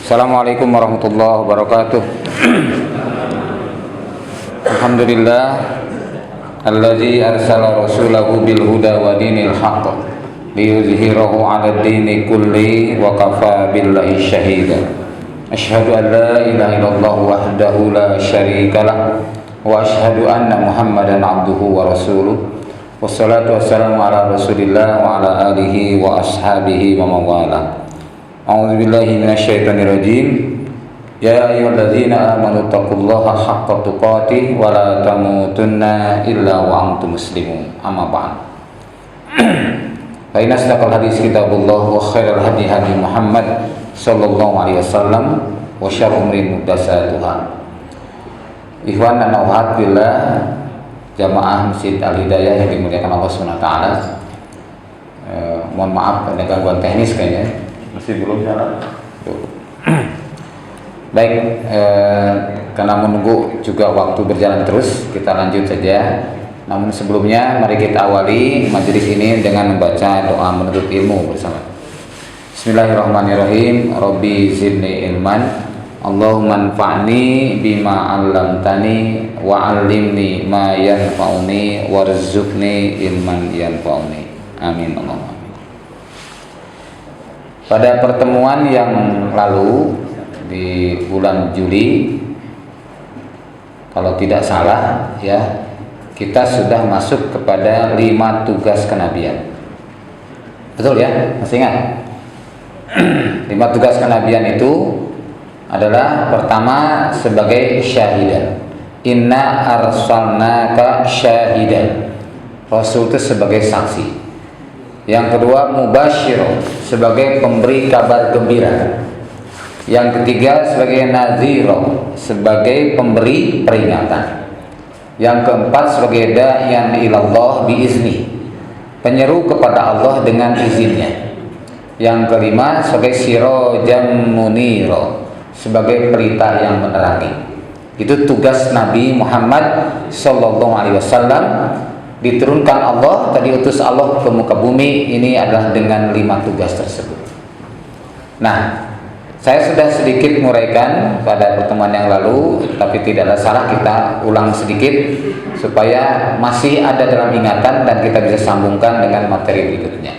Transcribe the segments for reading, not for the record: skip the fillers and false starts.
Assalamualaikum warahmatullahi wabarakatuh. Alhamdulillah alladzi arsala rasulahu bil huda wa dinil haqq liyuzhirahu 'ala ad-dini kulli wa kafa billahi shahida. Asyhadu an la ilaha illallah wahdahu la syarikalah wa asyhadu anna Muhammadan abduhu wa rasuluh. Wassalatu wassalamu ala Rasulillah wa ala alihi wa ashabihi wa mawalah. A'udzubillahi minasyaitonir rajim. Ya ayyuhalladzina amanu taqullaha haqqa tuqatih wa la tamutunna illa wa antum muslimun. Amma ba'd. Fa inna asdaqal hadits kitabullah wa khairal hadi hadi Muhammad sallallahu alaihi wasallam wa syarrul umuri muhdatsatuha. Ikhwan dan akhwat billah, jamaah Masjid Al-Hidayah yang dimuliakan Allah Subhanahu wa taala. Mohon maaf ada gangguan teknis kayaknya. Masih belum jalan. Baik, karena menunggu juga waktu berjalan terus, kita lanjut saja. Namun sebelumnya mari kita awali majelis ini dengan membaca doa menuntut ilmu bersama. Bismillahirrahmanirrahim. Rabbi zidni ilman, Allahumma anfa'ni bima 'allamtani wa 'allimni ma yanfa'uni warzuqni ilman yanfa'uni. Amin Allahumma. Pada pertemuan yang lalu di bulan Juli, kalau tidak salah ya, kita sudah masuk kepada 5 tugas kenabian. Betul ya? Masih ingat? 5 tugas kenabian itu adalah pertama sebagai syahidan. Inna arsalnaka syahidan. Rasul itu sebagai saksi. Yang kedua mubasyir, sebagai pemberi kabar gembira. Yang ketiga sebagai nadhiro, sebagai pemberi peringatan. Yang keempat sebagai da'iyan ilallah biizni, penyeru kepada Allah dengan izinnya. Yang kelima sebagai sirajam muniro, sebagai pelita yang menerangi. Itu tugas Nabi Muhammad sallallahu alaihi wasallam, diturunkan Allah, tadi utus Allah ke muka bumi ini adalah dengan 5 tugas tersebut. Nah, saya sudah sedikit menguraikan pada pertemuan yang lalu, tapi tidak ada salah kita ulang sedikit supaya masih ada dalam ingatan dan kita bisa sambungkan dengan materi berikutnya.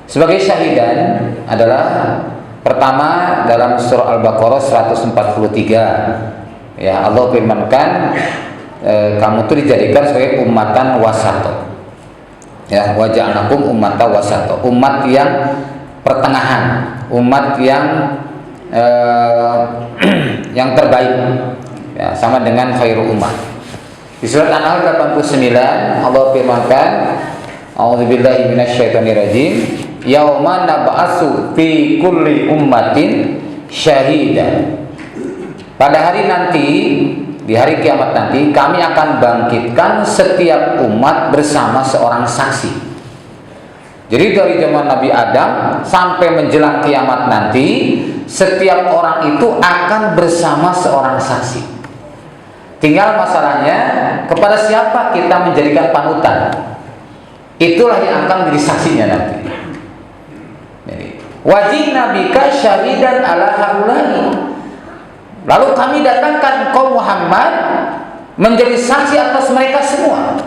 Sebagai syahidan adalah pertama dalam surah Al-Baqarah 143. Ya, Allah firmankan, kamu tuh dijadikan sebagai ummatan wasato. Ya, wa ja'alnakum ummatan wasato, umat yang pertengahan, umat yang yang terbaik. Ya, sama dengan khairul ummah. Di surat An-Nahl 89 Allah firmankan, a'udzubillahi minasyaitonirrajim, yauma nab'atsu fi kulli ummatin syahida. Pada hari nanti, di hari kiamat nanti, kami akan bangkitkan setiap umat bersama seorang saksi. Jadi dari zaman Nabi Adam sampai menjelang kiamat nanti, setiap orang itu akan bersama seorang saksi. Tinggal masalahnya, kepada siapa kita menjadikan panutan. Itulah yang akan menjadi saksinya nanti. Jadi, wajibna bika syahidan ala haula'i. Lalu kami datangkan kaum Muhammad menjadi saksi atas mereka semua.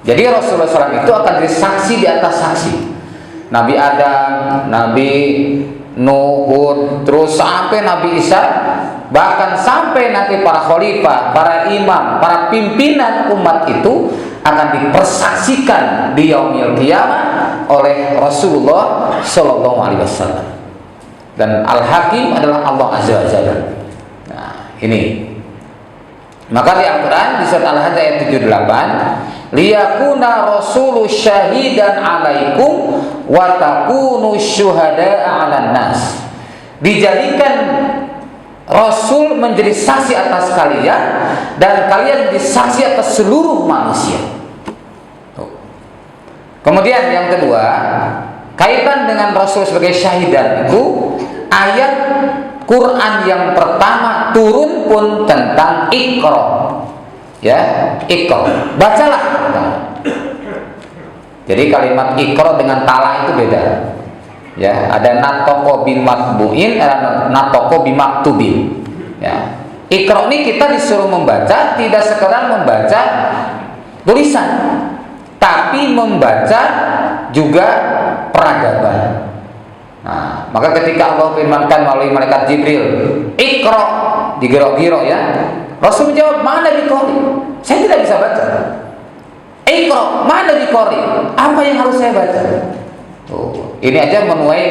Jadi Rasulullah SAW itu akan jadi saksi di atas saksi. Nabi Adam, Nabi Nuh, terus sampai Nabi Isa, bahkan sampai nanti para khalifah, para imam, para pimpinan umat itu akan dipersaksikan di yaumil qiyamah oleh Rasulullah SAW. Dan Al-Hakim adalah Allah Azza wa Jalla. Ini. Maka di Al-Quran di surat Al-Hajj ayat 78, liyakuna rasulu syahidan alaikum wa takunu syuhada'a 'alan nas. Dijadikan Rasul menjadi saksi atas kalian dan kalian menjadi saksi atas seluruh manusia. Kemudian yang kedua, kaitan dengan Rasul sebagai syahidan itu ayat Quran yang pertama turun pun tentang Iqra. Ya, Iqra. Bacalah. Jadi kalimat Iqra dengan tala itu beda. Ya, ada natoko bimakbuin, ada natoko bimaktubin. Ya. Iqra ini kita disuruh membaca, tidak sekedar membaca tulisan, tapi membaca juga peradaban. Nah, maka ketika Allah firmankan melalui malaikat Jibril, Iqra, digero-gero ya, Rasul menjawab, mana biqori? Saya tidak bisa baca. Iqra, mana biqori? Apa yang harus saya baca? Ini aja menuai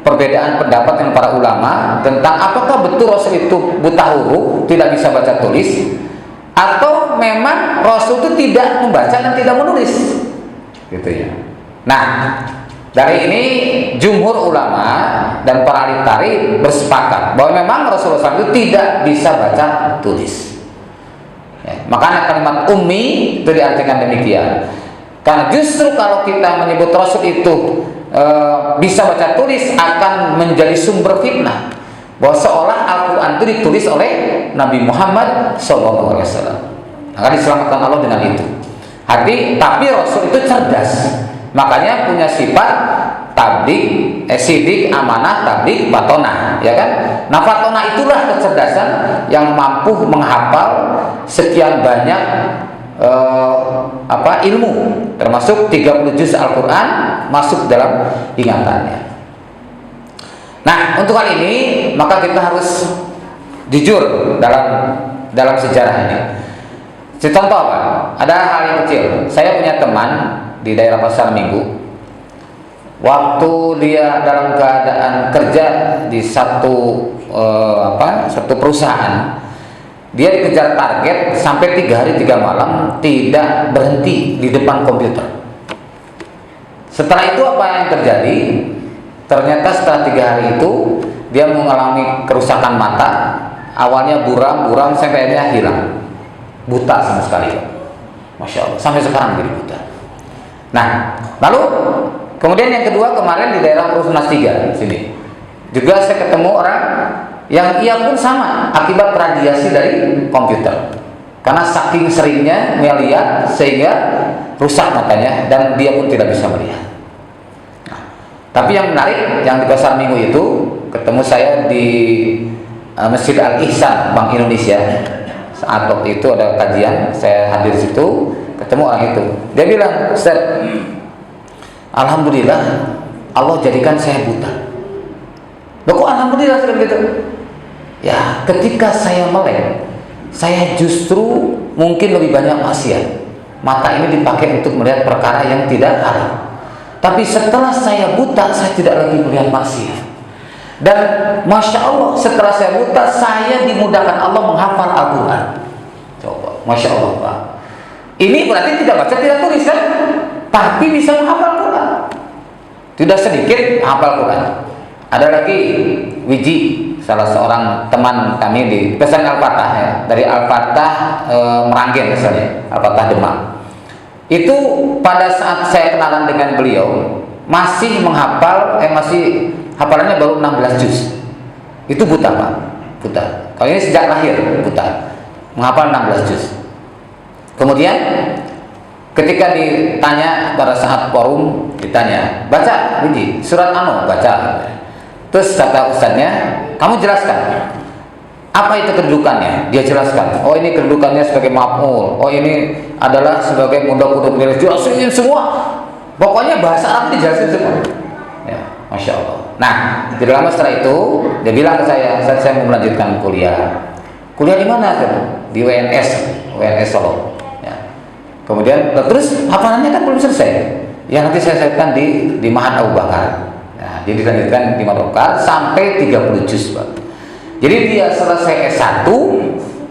perbedaan pendapat dengan para ulama tentang apakah betul Rasul itu buta huruf, tidak bisa baca tulis, atau memang Rasul itu tidak membaca dan tidak menulis, gitu ya. Nah, dari ini jumhur ulama dan para ahli tarikh bersepakat bahwa memang Rasulullah SAW itu tidak bisa baca tulis. Ya, makanya kalimat ummi itu diartikan demikian. Karena justru kalau kita menyebut Rasul itu bisa baca tulis akan menjadi sumber fitnah, bahwa seolah Al-Quran itu ditulis oleh Nabi Muhammad SAW. Maka diselamatkan Allah dengan itu. Tapi Rasul itu cerdas, makanya punya sifat tablik, sidik, amanah, tablik, batonah, ya kan? Nah, batonah itulah kecerdasan yang mampu menghafal sekian banyak ilmu, termasuk 30 juz Al-Quran masuk dalam ingatannya. Nah, untuk hal ini maka kita harus jujur dalam sejarah ini. Contoh apa? Ada hal yang kecil. Saya punya teman di daerah Pasar Minggu. Waktu dia dalam keadaan kerja di satu perusahaan, dia dikejar target sampai 3 hari 3 malam tidak berhenti di depan komputer. Setelah itu apa yang terjadi? Ternyata setelah 3 hari itu dia mengalami kerusakan mata. Awalnya buram sampai akhirnya hilang, buta sama sekali. Masya Allah, sampai sekarang jadi buta. Nah, lalu kemudian yang kedua kemarin di daerah Perusunas 3 sini juga saya ketemu orang yang ia pun sama akibat radiasi dari komputer, karena saking seringnya melihat sehingga rusak matanya dan dia pun tidak bisa melihat. Nah, tapi yang menarik, yang di Pasar Minggu itu ketemu saya di Masjid Al-Ihsan Bank Indonesia. Saat waktu itu ada kajian, saya hadir di situ, ketemu orang itu. Dia bilang, Ustaz, alhamdulillah Allah jadikan saya buta. Loh, kok alhamdulillah seperti itu? Ya, ketika saya melek, saya justru mungkin lebih banyak maksiat. Mata ini dipakai untuk melihat perkara yang tidak haram. Tapi setelah saya buta, saya tidak lagi melihat maksiat. Dan Masya Allah, setelah saya buta, saya dimudahkan Allah menghafal Al-Quran. Coba, Masya Allah, Pak. Ini berarti tidak baca, tidak tulis kan? Tapi bisa menghafal Quran. Tidak sedikit hafal Quran. Ada lagi Wiji, salah seorang teman kami di pesan Al-Fatah ya, dari Al-Fatah Meranggen misalnya, Al-Fatah Demak. Itu pada saat saya kenalan dengan beliau masih menghafal, masih hafalannya baru 16 juz. Itu buta, Pak, buta. Kalau ini sejak lahir buta, menghafal 16 juz. Kemudian ketika ditanya pada saat forum, ditanya, baca Wiji surat Anu, baca. Terus kata ustadznya, kamu jelaskan apa itu kedudukannya. Dia jelaskan, oh ini kedudukannya sebagai maf'ul, oh ini adalah sebagai mudhaf ilaih, jelasin semua. Pokoknya bahasa Arab dijelasin semua. Ya, Masya Allah. Nah, tidak lama setelah itu dia bilang ke saya, saya mau melanjutkan kuliah. Kuliah di mana? Di WNS Solo. Ya. Kemudian terus hafalannya kan belum selesai. Ya nanti saya selesaikan di Mahat Abu Bakar. Nah, jadi dilanjutkan di Madokar sampai 30 juz, Pak. Jadi dia selesai S1,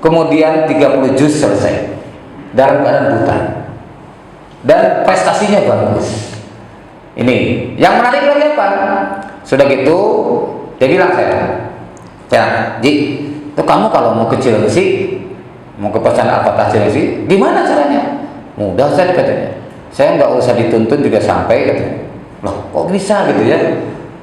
kemudian 30 juz selesai dalam keadaan buta. Dan prestasinya bagus. Ini yang menarik lagi apa? Sudah gitu dia bilang saya, Ji, itu kamu kalau mau ke Cilengsi, mau ke pesan Al-Fatah Cilengsi, gimana caranya? Mudah saja katanya. Saya nggak usah dituntun juga sampai katanya. Loh, kok bisa gitu ya?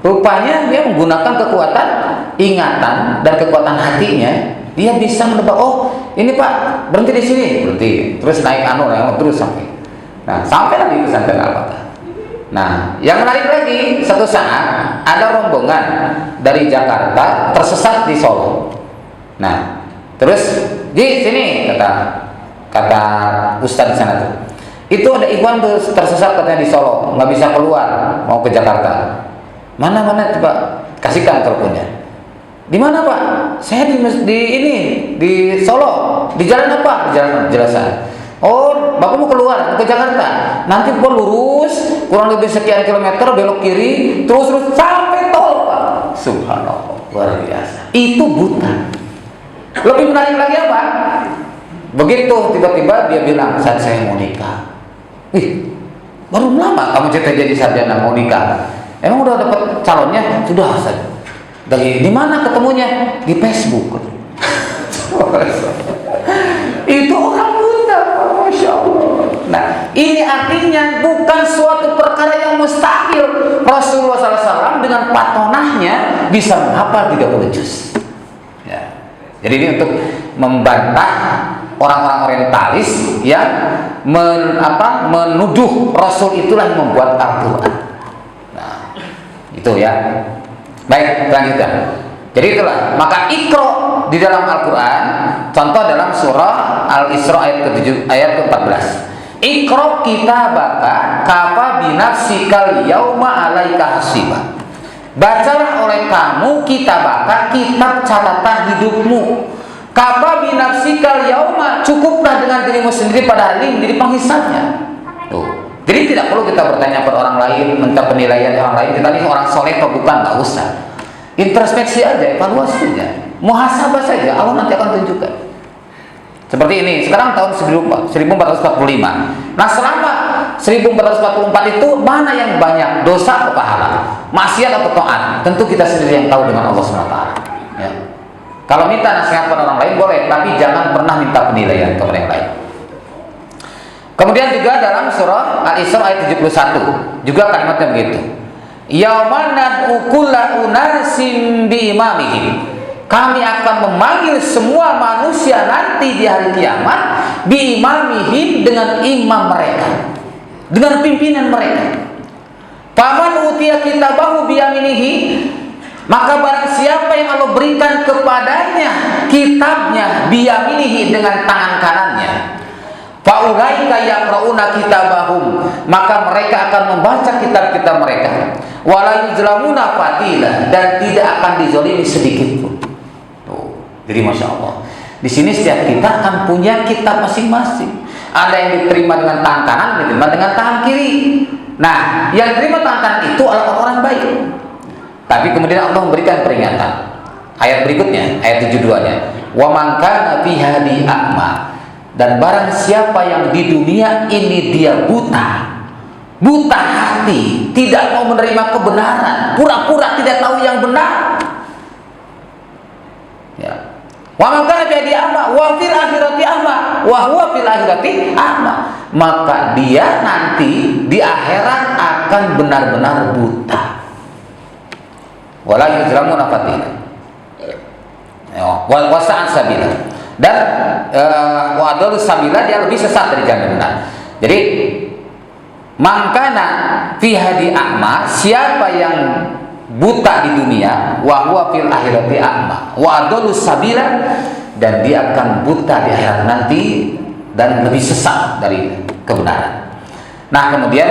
Rupanya dia menggunakan kekuatan ingatan dan kekuatan hatinya, dia bisa menebak, oh ini Pak berhenti di sini, berhenti, terus naik terus sampai. Nah, sampai lagi pesantren Al-Fatah. Nah, yang menarik lagi, satu saat ada rombongan dari Jakarta tersesat di Solo. Nah, terus di sini kata Ustadz di sana tuh, itu ada ikhwan tuh tersesat katanya di Solo, nggak bisa keluar, mau ke Jakarta. Mana Pak, kasihkan teleponnya. Di mana Pak? Saya di Solo. Di jalan apa? Di jalan jelasan. Oh, Bapak mau keluar ke Jakarta. Nanti Bapak lurus kurang lebih sekian kilometer, belok kiri, terus sampai tol, Pak. Subhanallah, luar biasa. Itu buta. Lebih menarik lagi apa? Begitu tiba-tiba dia bilang, "Saat saya mau nikah." Wih, baru lama kamu cerita jadi sarjana mau nikah. Emang udah dapat calonnya? Sudah, Ustaz. Dari di mana ketemunya? Di Facebook. Itu orang buta, Masya Allah. Nah, ini artinya bukan suatu perkara yang mustahil. Rasulullah SAW dengan patonahnya bisa menghafal 30 juz. Ya. Jadi ini untuk membantah orang-orang orientalis yang menuduh Rasul itulah yang membuat Al-Quran. Nah, itu ya. Baik, lanjutkan. Jadi itulah, maka Iqra di dalam Al-Quran, contoh dalam surah Al-Isra ayat ke-14. Iqra kitabaka kafa binafsikal yauma 'alaika hasiba. Bacalah oleh kamu kitabaka, kitab catatan hidupmu. Kafa binafsikal yauma, cukuplah dengan dirimu sendiri pada hari ini menjadi penghisabnya. Tuh. Jadi tidak perlu kita bertanya pada orang lain, minta penilaian orang lain. Kita ini orang soleh atau bukan, nggak usah. Introspeksi aja, evaluasi aja, muhasabah saja, Allah nanti akan tunjukkan. Seperti ini, sekarang tahun 1445. Nah, selama 1444 itu mana yang banyak, dosa atau pahala, maksiat atau taat? Tentu kita sendiri yang tahu dengan Allah SWT. Ya. Kalau minta nasihat pada orang lain boleh, tapi jangan pernah minta penilaian kepada yang lain. Kemudian juga dalam surah Al-Isra ayat 71 juga kalimatnya begitu. Yauma nad'u kulla unasin biimamihim. Kami akan memanggil semua manusia nanti di hari kiamat biimamihim, dengan imam mereka, dengan pimpinan mereka. Faman utiya kitabahu biyaminihi, maka barang siapa yang Allah berikan kepadanya kitabnya biyaminihi, dengan tangan kanannya, faulaika yaqrauna kitabahum, maka mereka akan membaca kitab-kitab mereka, wala yuzlamuna fatila, dan tidak akan dizalimi sedikit pun. Tuh. Jadi Masya Allah, di sini setiap kita akan punya kitab masing-masing. Ada yang diterima dengan tangan kanan, diterima dengan tangan kiri. Nah, yang diterima tangan kanan itu adalah orang baik. Tapi kemudian Allah memberikan peringatan. Ayat berikutnya, ayat 72-nya, wa man kana fi hadi a'ma, dan barang siapa yang di dunia ini dia buta hati, tidak mau menerima kebenaran, pura-pura tidak tahu yang benar. Ya. Wa man kana fi hadi a'ma wa fil akhirati a'ma wa huwa fil akhirati a'ma, maka dia nanti di akhirat akan benar-benar buta. Wala yuzlamuna fatila. Wa sa'an sabila. Dan wadul sabila, dia lebih sesat dari jalan benar. Jadi mangkana fi hadi a'ma, siapa yang buta di dunia, wa huwa fil akhirati a'ma wa adallu sabila, dan dia akan buta di akhirat nanti dan lebih sesat dari kebenaran. Nah, kemudian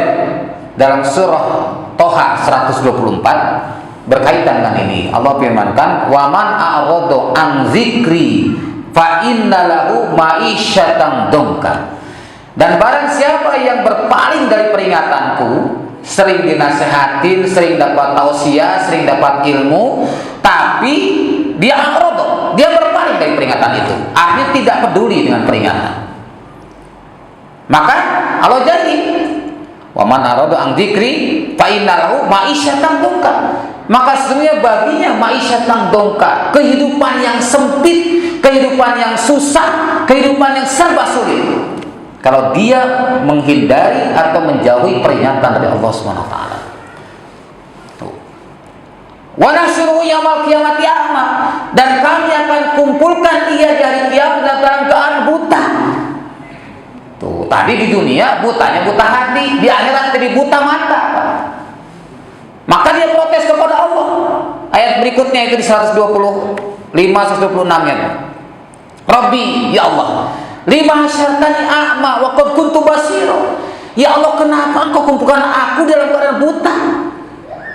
dalam surah Toha 124 berkaitan dengan ini, Allah firmankan, wa man a'rada an zikri fa inna lahu ma'isyatan dongka, dan barang siapa yang berpaling dari peringatanku, sering dinasehatin, sering dapat tausiah, sering dapat ilmu, tapi dia a'rada, dia berpaling dari peringatan itu, artinya tidak peduli dengan peringatan, maka Allah janji, wa man a'rada an zikri fa inna lahu ma'isyatan dongka, maka sesungguhnya baginya ma'isyatan dongka, kehidupan yang sempit, kehidupan yang susah, kehidupan yang serba sulit, kalau dia menghindari atau menjauhi peringatan dari Allah SWT. Wa nahsyuruhu yaumal qiyamati a'ma, dan kami akan kumpulkan ia di hari kiamat dalam keadaan buta. Tuh, tadi di dunia butanya buta hati, di akhirat jadi buta mata, Pak. berikutnya itu di 126-nya. Rabbi, ya Allah, lima hasyartani a'ma wa qad kuntu basira. Ya Allah, kenapa engkau kumpulkan aku dalam keadaan buta?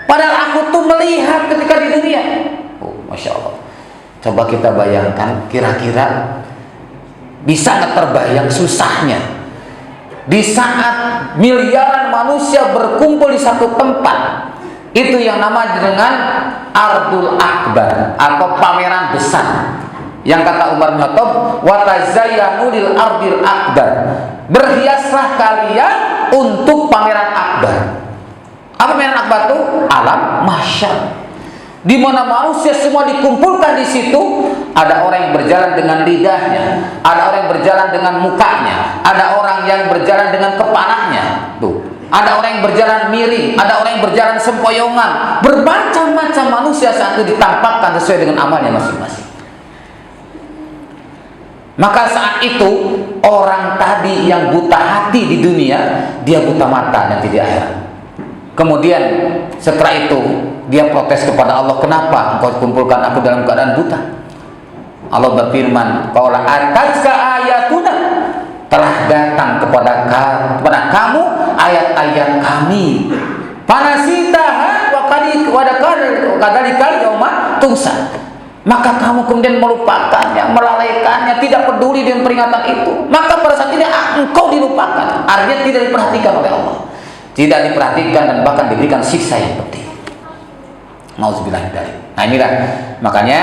Padahal aku tuh melihat ketika di dunia. Oh, Masya Allah. Coba kita bayangkan, kira-kira bisa nggak terbayang susahnya di saat miliaran manusia berkumpul di satu tempat. Itu yang namanya dengan Ardul Akbar atau pameran besar. Yang kata Umar bin Khattab, wa tazayyanu lil ardil akbar. Berhiaslah kalian untuk pameran akbar. Apa pameran akbar itu? Alam mahsyar. Di mana manusia semua dikumpulkan di situ. Ada orang yang berjalan dengan lidahnya, ada orang yang berjalan dengan mukanya, ada orang yang berjalan dengan kepalanya. Tuh. Ada orang yang berjalan miring, ada orang yang berjalan sempoyongan. Bermacam-macam manusia saat itu ditampakkan sesuai dengan amalnya masing-masing. Maka saat itu orang tadi yang buta hati di dunia, dia buta mata nanti di akhirat. Kemudian setelah itu dia protes kepada Allah, kenapa engkau kumpulkan aku dalam keadaan buta? Allah berfirman, qala atatka ayatuna, telah datang kepada kamu ayat-ayat kami. Panasitaha wa kadzalika yauma tunsa. Maka kamu kemudian melupakannya, melalaikannya, tidak peduli dengan peringatan itu. Maka pada saat ini engkau dilupakan. Artinya tidak diperhatikan oleh Allah, tidak diperhatikan dan bahkan diberikan siksa yang pedih. Nauzubillah dari. Nah inilah makanya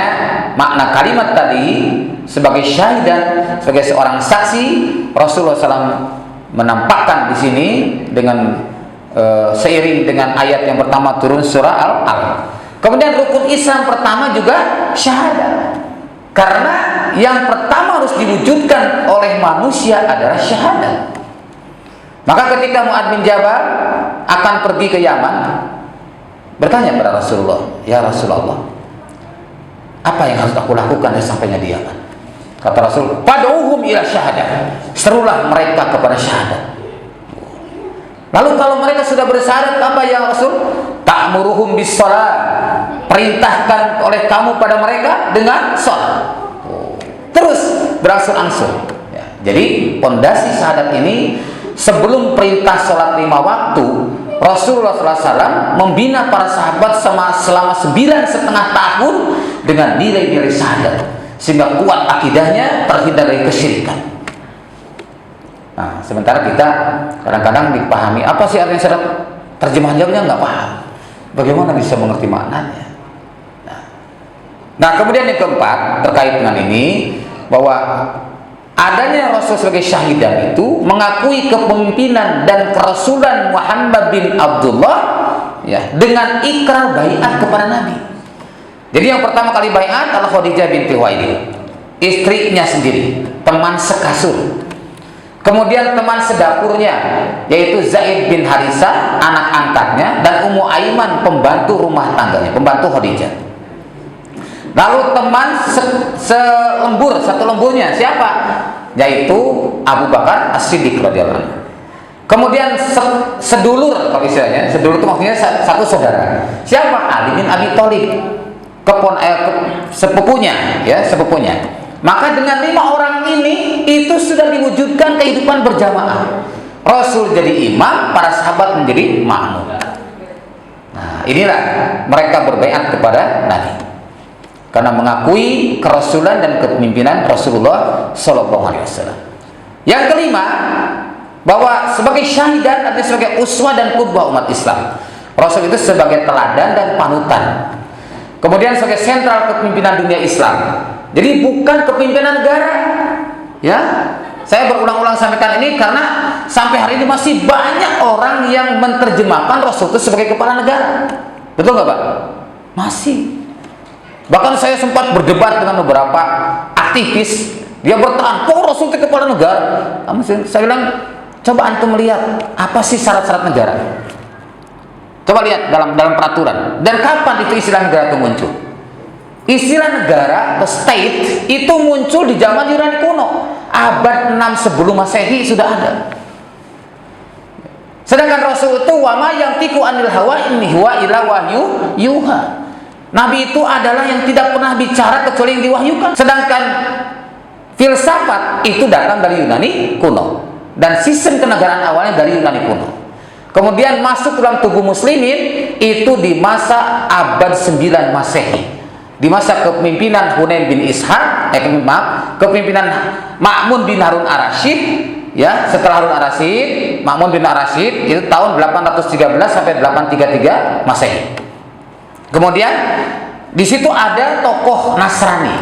makna kalimat tadi sebagai syahidan, sebagai seorang saksi. Rasulullah SAW menampakkan di sini dengan seiring dengan ayat yang pertama turun surah Al-Alaq. Kemudian rukun Islam pertama juga syahadat. Karena yang pertama harus diwujudkan oleh manusia adalah syahadat. Maka ketika Mu'adz bin Jabal akan pergi ke Yaman, bertanya pada Rasulullah, ya Rasulullah, apa yang harus aku lakukan sampainya di Yaman? Kata Rasul, pad'uhum ila syahadat. Serulah mereka kepada syahadat. Lalu kalau mereka sudah bersyahadat, apa ya Rasul? Ta'muruhum bis shalah. Perintahkan oleh kamu pada mereka dengan sholat. Terus berangsur-angsur. Ya, jadi pondasi syahadat ini sebelum perintah sholat 5 waktu, Rasulullah SAW membina para sahabat selama 9,5 tahun dengan nilai-nilai syahadat, sehingga kuat akidahnya, terhindar dari kesyirikan. Nah, sementara kita kadang-kadang dipahami apa sih artinya syahadat, terjemahan jawabnya nggak paham. Bagaimana bisa mengerti maknanya? Nah, kemudian yang keempat terkait dengan ini, bahwa adanya Rasul sebagai syahidan itu mengakui kepemimpinan dan kerasulan Muhammad bin Abdullah, ya, dengan ikrar baiat kepada Nabi. Jadi yang pertama kali baiat adalah Khadijah binti Khuwailid, istrinya sendiri, teman sekasur. Kemudian teman sedapurnya, yaitu Zaid bin Harisah, anak angkatnya, dan Ummu Aiman, pembantu rumah tangganya, pembantu Khadijah. Lalu teman satu lemburnya siapa? Yaitu Abu Bakar As-Siddiq radhiyallahu anhu. Kemudian sedulur, kalau istilahnya, sedulur itu maksudnya satu saudara. Siapa? Ali bin Abi Thalib, sepupunya, ya, sepupunya. Maka dengan 5 orang ini itu sudah diwujudkan kehidupan berjamaah. Rasul jadi imam, para sahabat menjadi makmum. Nah, inilah mereka berbaiat kepada Nabi karena mengakui kerasulan dan kepemimpinan Rasulullah SAW. Yang kelima, bahwa sebagai syahidan artinya sebagai uswah dan qudwah umat Islam. Rasul itu sebagai teladan dan panutan. Kemudian sebagai sentral kepemimpinan dunia Islam. Jadi bukan kepemimpinan negara. Ya, saya berulang-ulang sampaikan ini karena sampai hari ini masih banyak orang yang menerjemahkan Rasul itu sebagai kepala negara. Betul nggak Pak? Masih. Bahkan saya sempat berdebat dengan beberapa aktivis, dia bertahan, kok Rasul itu kepala negara? Saya bilang, coba antum melihat apa sih syarat-syarat negara? Coba lihat dalam peraturan. Dan kapan itu istilah negara itu muncul? Istilah negara atau state itu muncul di zaman Yunani kuno, abad 6 sebelum Masehi sudah ada. Sedangkan Rasul itu wama yang tiku anil hawa ini huwa ila wahyu yuha. Nabi itu adalah yang tidak pernah bicara kecuali yang diwahyukan. Sedangkan filsafat itu datang dari Yunani kuno, dan sistem kenegaraan awalnya dari Yunani kuno. Kemudian masuk dalam tubuh muslimin itu di masa abad 9 Masehi. Di masa kepemimpinan Hunain bin Ishaq, kepemimpinan Ma'mun bin Harun ar-Rasyid, ya, setelah Harun ar-Rasyid, Ma'mun bin ar-Rasyid itu tahun 813 sampai 833 Masehi. Kemudian di situ ada tokoh Nasrani,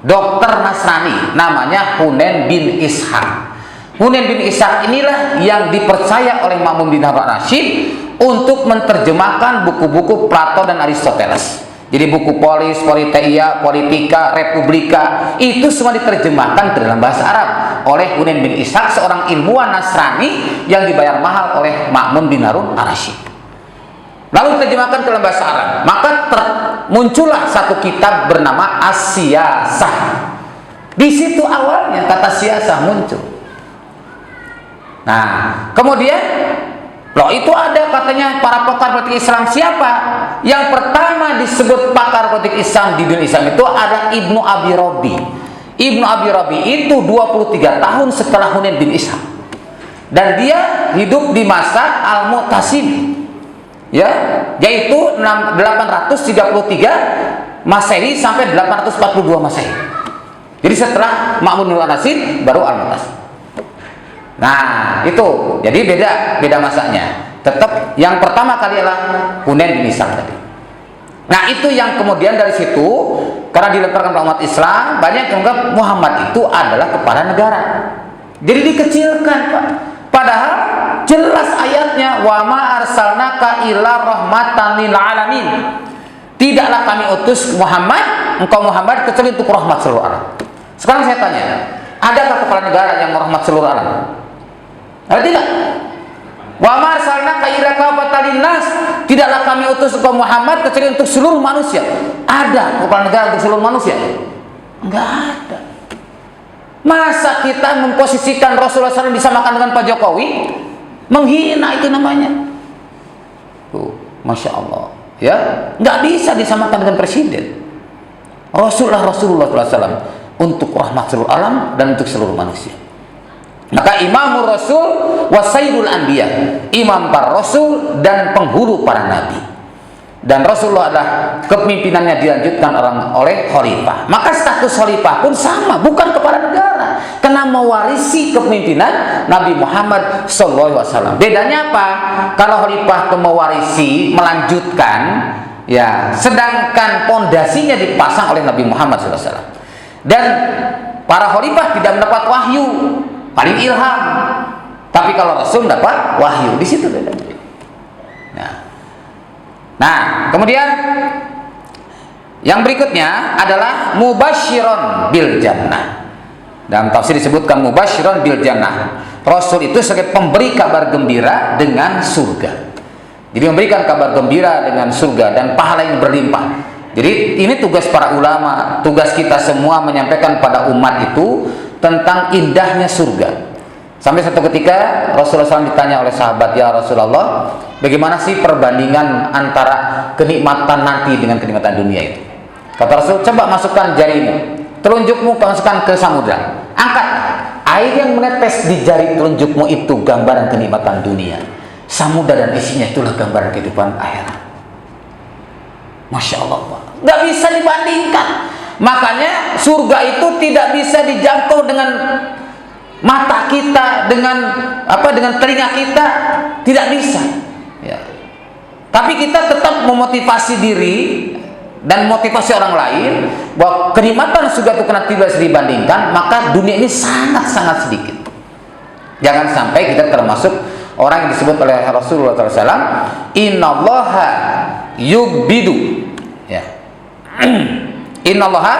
dokter Nasrani, namanya Hunain bin Ishaq. Hunain bin Ishaq inilah yang dipercaya oleh Ma'mun bin Harun ar-Rasyid untuk menerjemahkan buku-buku Plato dan Aristoteles. Jadi buku Polis, Politeia, Politika, Republika itu semua diterjemahkan ke dalam bahasa Arab oleh Hunain bin Ishaq, seorang ilmuwan Nasrani yang dibayar mahal oleh Ma'mun bin Harun ar-Rasyid. Lalu diterjemahkan ke dalam bahasa Arab. Maka muncullah satu kitab bernama As-Siyasah. Di situ awalnya kata siyasah muncul. Nah, kemudian loh, itu ada katanya para pakar politik Islam. Siapa? Yang pertama disebut pakar politik Islam di dunia Islam itu ada Ibnu Abi Robi. Ibnu Abi Robi itu 23 tahun setelah Hunain bin Ishaq. Dan dia hidup di masa Al-Mu'tasim. Ya, yaitu 833 Masehi sampai 842 Masehi. Jadi setelah Ma'mun bin Ar-Rasyid baru Al-Mu'tasim. Nah, itu. Jadi beda masanya. Tetap yang pertama kali adalah Hunain bin Ishaq tadi. Nah, itu yang kemudian dari situ karena dilemparkan ke umat Islam, banyak yang menganggap Muhammad itu adalah kepala negara. Jadi dikecilkan, Pak. Padahal jelas ayatnya, wa ma arsalnaka illa rahmatan lil alamin. Tidaklah kami utus Muhammad, engkau Muhammad, kecuali untuk rahmat seluruh alam. Sekarang saya tanya, adakah kepala negara yang merahmat seluruh alam? Ada tidak? Wa ma arsalnaka illa kafatan linnas. Tidaklah kami utus engkau Muhammad kecuali untuk seluruh manusia. Ada kepala negara untuk seluruh manusia? Enggak ada. Masa kita memposisikan Rasulullah SAW disamakan dengan Pak Jokowi? Menghina itu namanya. Tuh, Masya Allah. Ya, nggak bisa disamakan dengan presiden. Rasulullah SAW untuk rahmat seluruh alam dan untuk seluruh manusia. Maka Imamur Rasul wa Sayyidul Anbiya, imam para rasul dan penghulu para nabi. Dan Rasulullah adalah kepemimpinannya dilanjutkan oleh khalifah. Maka status khalifah pun sama, bukan kepala negara, karena mewarisi kepemimpinan Nabi Muhammad SAW. Bedanya apa? Kalau khalifah itu mewarisi, melanjutkan, ya, sedangkan pondasinya dipasang oleh Nabi Muhammad SAW. Dan para khalifah tidak mendapat wahyu, paling ilham. Tapi kalau Rasul dapat wahyu, di situ bedanya. Nah, kemudian yang berikutnya adalah mubasyiron bil jannah. Dalam tafsir disebutkan mubasyiron bil jannah. Rasul itu sebagai pemberi kabar gembira dengan surga. Jadi memberikan kabar gembira dengan surga dan pahala yang berlimpah. Jadi ini tugas para ulama, tugas kita semua menyampaikan pada umat itu tentang indahnya surga. Sampai satu ketika Rasulullah SAW ditanya oleh sahabat, ya Rasulullah, bagaimana sih perbandingan antara kenikmatan nanti dengan kenikmatan dunia itu? Kata Rasul, coba masukkan jarimu, telunjukmu masukkan ke samudra, angkat air yang menetes di jari telunjukmu itu gambaran kenikmatan dunia. Samudra dan isinya itulah gambaran kehidupan akhirat. Masya Allah, Pak. Nggak bisa dibandingkan. Makanya surga itu tidak bisa dijangkau dengan mata kita, dengan telinga kita, tidak bisa. Ya. Tapi kita tetap memotivasi diri dan motivasi orang lain bahwa kenikmatan surga itu karena tidak bisa dibandingkan, maka dunia ini sangat-sangat sedikit. Jangan sampai kita termasuk orang yang disebut oleh Rasulullah SAW, innallaha yubbidu, ya. Innallaha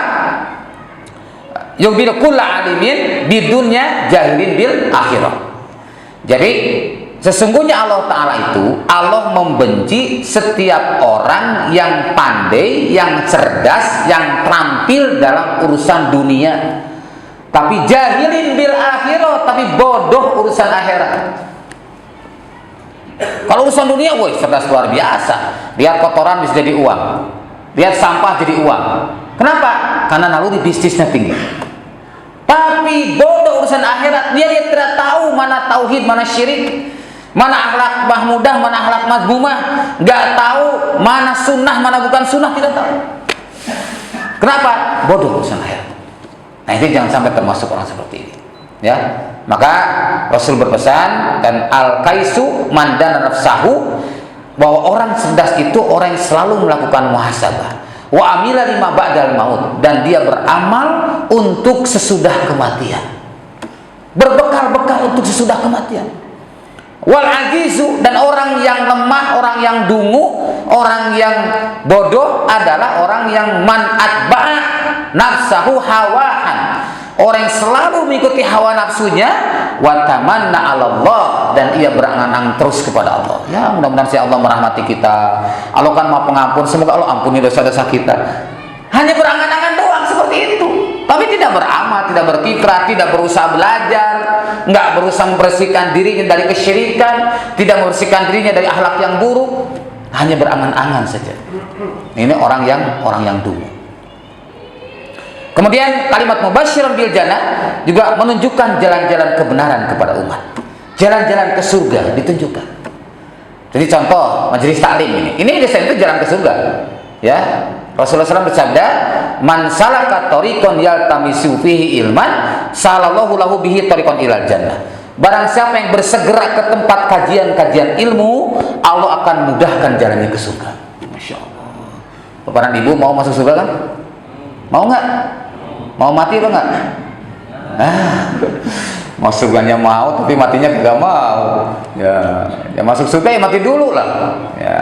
yubbidu kulla alimin bidunya jahilin bil akhirah. Jadi sesungguhnya Allah Ta'ala itu, Allah membenci setiap orang yang pandai, yang cerdas, yang terampil dalam urusan dunia, tapi jahilin bil akhirah, tapi bodoh urusan akhirat. Kalau urusan dunia, woi, cerdas luar biasa. Lihat kotoran bisa jadi uang. Lihat sampah jadi uang. Kenapa? Karena naluri bisnisnya tinggi. Tapi bodoh urusan akhirat. Dia tidak tahu mana tauhid, mana syirik, mana akhlak mahmudah, mana akhlak mazmumah. Nggak tahu mana sunnah, mana bukan sunnah, tidak tahu. Kenapa? Bodoh urusan akhirat. Nah, itu jangan sampai termasuk orang seperti ini. Ya, maka Rasul berpesan, dan al-kaisu mandana nafsahu, bahwa orang cerdas itu orang yang selalu melakukan muhasabah. Wa amila lima ba'dal maut, dan dia beramal untuk sesudah kematian. Berbekal-bekal untuk sesudah kematian. Wal ajizu, dan orang yang lemah, orang yang dungu, orang yang bodoh adalah orang yang man atba'a nafsahu hawahan, orang yang selalu mengikuti hawa nafsunya, wa tamanna 'ala Allah, dan ia berangan-angan terus kepada Allah. Ya, mudah-mudahan si Allah merahmati kita. Allah kan Maha Pengampun, semoga Allah ampuni dosa-dosa kita. Hanya berangan-angan doang seperti itu. Tapi tidak beramal, tidak berkiprah, tidak berusaha belajar, nggak berusaha membersihkan dirinya dari kesyirikan, tidak membersihkan dirinya dari akhlak yang buruk, hanya berangan-angan saja. Ini orang yang dungu. Kemudian kalimat mubasyiran bil jannah juga menunjukkan jalan-jalan kebenaran kepada umat. Jalan-jalan ke surga ditunjukkan. Jadi contoh majelis taklim ini. Ini desain itu jalan ke surga. Ya. Rasulullah SAW bersabda, "Man salaka tariqan yaltamisu fihi ilman, salallahu lahu bihi tariqan ilal jannah." Barang siapa yang bersegera ke tempat kajian-kajian ilmu, Allah akan mudahkan jalannya ke surga. Masya Allah. Bapak dan Ibu mau masuk surga kan? Mau nggak? Mau mati atau nggak? Mau surganya mau, tapi matinya tidak mau. Ya masuk surga ya mati dulu lah. Ya.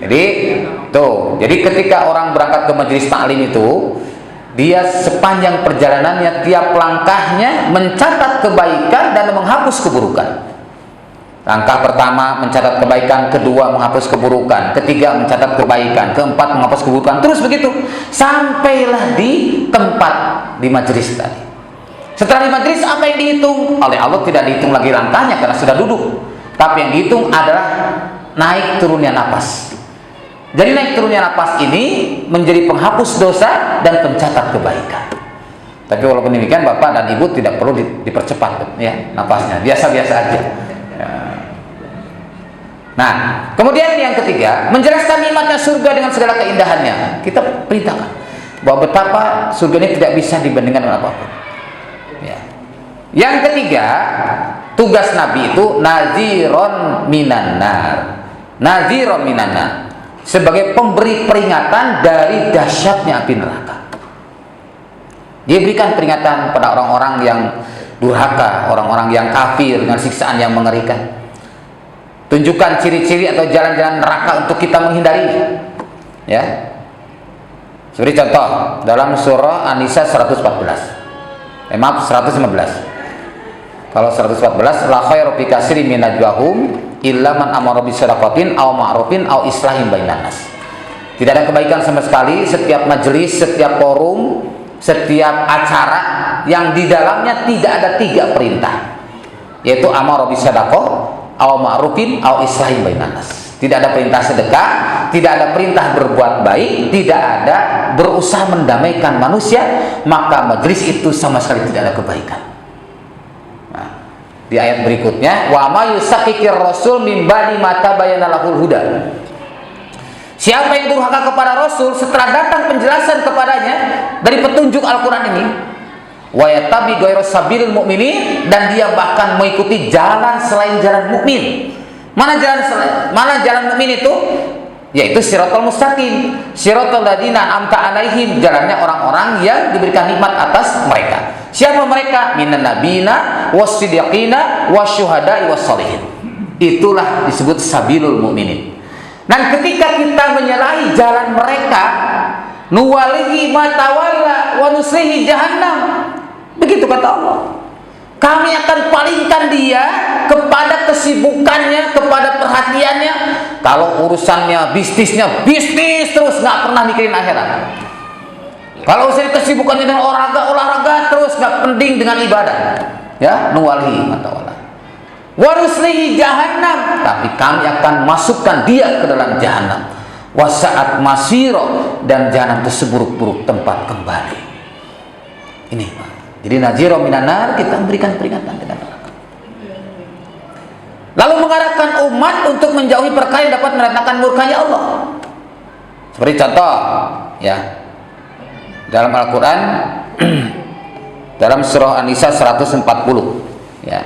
Jadi tuh, jadi ketika orang berangkat ke majelis taklim itu, dia sepanjang perjalanannya tiap langkahnya mencatat kebaikan dan menghapus keburukan. Langkah pertama mencatat kebaikan, kedua menghapus keburukan, ketiga mencatat kebaikan, keempat menghapus keburukan, terus begitu sampailah di tempat di majelis tadi. Setelah di majelis, apa yang dihitung? Oleh Allah tidak dihitung lagi langkahnya karena sudah duduk, tapi yang dihitung adalah naik turunnya napas. Jadi naik turunnya napas ini menjadi penghapus dosa dan pencatat kebaikan. Tapi walaupun demikian, Bapak dan Ibu tidak perlu dipercepat ya napasnya, biasa-biasa aja. Ya. Nah, kemudian yang ketiga, menjelaskan nikmatnya surga dengan segala keindahannya. Kita perintahkan bahwa betapa surga ini tidak bisa dibandingkan dengan apapun. Ya. Yang ketiga, tugas Nabi itu naziron minan nar. Naziron minan nar, sebagai pemberi peringatan dari dahsyatnya api neraka. Dia berikan peringatan pada orang-orang yang durhaka, orang-orang yang kafir dengan siksaan yang mengerikan. Tunjukkan ciri-ciri atau jalan-jalan neraka untuk kita menghindari. Ya. Seperti contoh dalam surah An-Nisa 114. Maaf, 115. Kalau 114, la khairu fi katsirin min najwahum illa man amara bi shadaqatin aw ma'rufin aw islahin bainan nas. Tidak ada kebaikan sama sekali setiap majelis, setiap forum, setiap acara yang di dalamnya tidak ada 3 perintah, yaitu amara bi shadaqah, aw ma'rufin aw islahin bainan nas. Tidak ada perintah sedekah, tidak ada perintah berbuat baik, tidak ada berusaha mendamaikan manusia, maka majelis itu sama sekali tidak ada kebaikan. Di ayat berikutnya, wa may yusaqiqir rasul min ba'di ma tabayyana lahul huda. Siapa yang durhaka kepada Rasul setelah datang penjelasan kepadanya dari petunjuk Al-Qur'an ini, wa yatabi ghairu sabilil mu'minin, dan dia bahkan mengikuti jalan selain jalan mukmin. Mana jalan mukmin itu? Yaitu siratal mustaqim, siratal ladzina an'amta alaihim, jalannya orang-orang yang diberikan nikmat atas mereka. Siapa mereka? Minan nabiyina was-siddiqina wasyuhada'i was-sholihin. Itulah disebut sabilul mu'minin. Dan ketika kita menyalahi jalan mereka, nuwalihi ma tawalla wa nuslihi jahannam. Begitu kata Allah. Kami akan palingkan dia kepada kesibukannya, kepada perhatiannya. Kalau urusannya bisnisnya, bisnis terus, nggak pernah mikirin akhirat. Kalau urusan kesibukannya dengan olahraga terus, nggak penting dengan ibadah. Ya, nuwalihi ma tawalla wa nuslihi jahannam, tapi kami akan masukkan dia ke dalam jahannam. Wasa'at masiro, dan jahanam itu seburuk-buruk tempat kembali. Ini, jadi nazira minan nar, kita memberikan peringatan dengan neraka. Lalu mengarahkan umat untuk menjauhi perkara yang dapat mendatangkan murkanya Allah. Seperti contoh, ya, dalam Al-Quran dalam surah An-Nisa 140, ya,